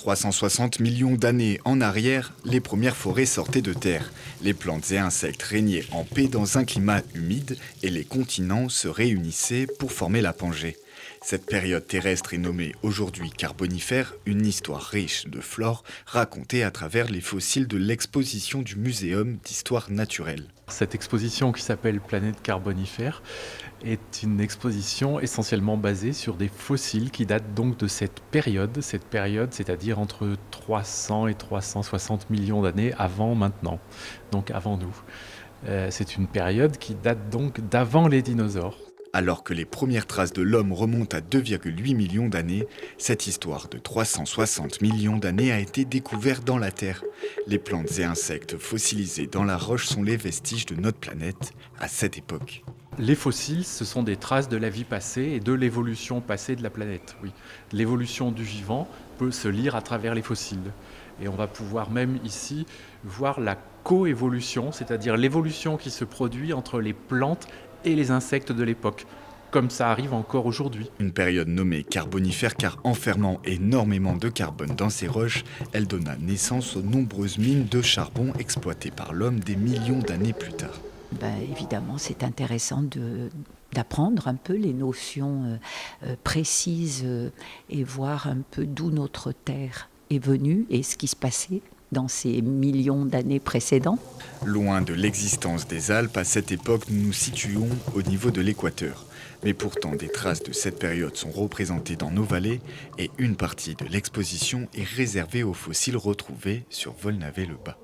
360 millions d'années en arrière, les premières forêts sortaient de terre. Les plantes et insectes régnaient en paix dans un climat humide et les continents se réunissaient pour former la Pangée. Cette période terrestre est nommée aujourd'hui Carbonifère, une histoire riche de flore racontée à travers les fossiles de l'exposition du Muséum d'histoire naturelle. Cette exposition qui s'appelle Planète Carbonifère est une exposition essentiellement basée sur des fossiles qui datent donc de cette période, c'est-à-dire entre 300 et 360 millions d'années avant maintenant, donc avant nous. C'est une période qui date donc d'avant les dinosaures. Alors que les premières traces de l'homme remontent à 2,8 millions d'années, cette histoire de 360 millions d'années a été découverte dans la Terre. Les plantes et insectes fossilisés dans la roche sont les vestiges de notre planète à cette époque. Les fossiles, ce sont des traces de la vie passée et de l'évolution passée de la planète. Oui. L'évolution du vivant peut se lire à travers les fossiles. Et on va pouvoir même ici voir la coévolution, c'est-à-dire l'évolution qui se produit entre les plantes et les insectes de l'époque, comme ça arrive encore aujourd'hui. Une période nommée Carbonifère car enfermant énormément de carbone dans ses roches, elle donna naissance aux nombreuses mines de charbon exploitées par l'homme des millions d'années plus tard. Évidemment, c'est intéressant d'apprendre un peu les notions précises et voir un peu d'où notre Terre est venue et ce qui se passait dans ces millions d'années précédentes. Loin de l'existence des Alpes, à cette époque, nous nous situons au niveau de l'équateur. Mais pourtant, des traces de cette période sont représentées dans nos vallées et une partie de l'exposition est réservée aux fossiles retrouvés sur Volnavay-le-Bas.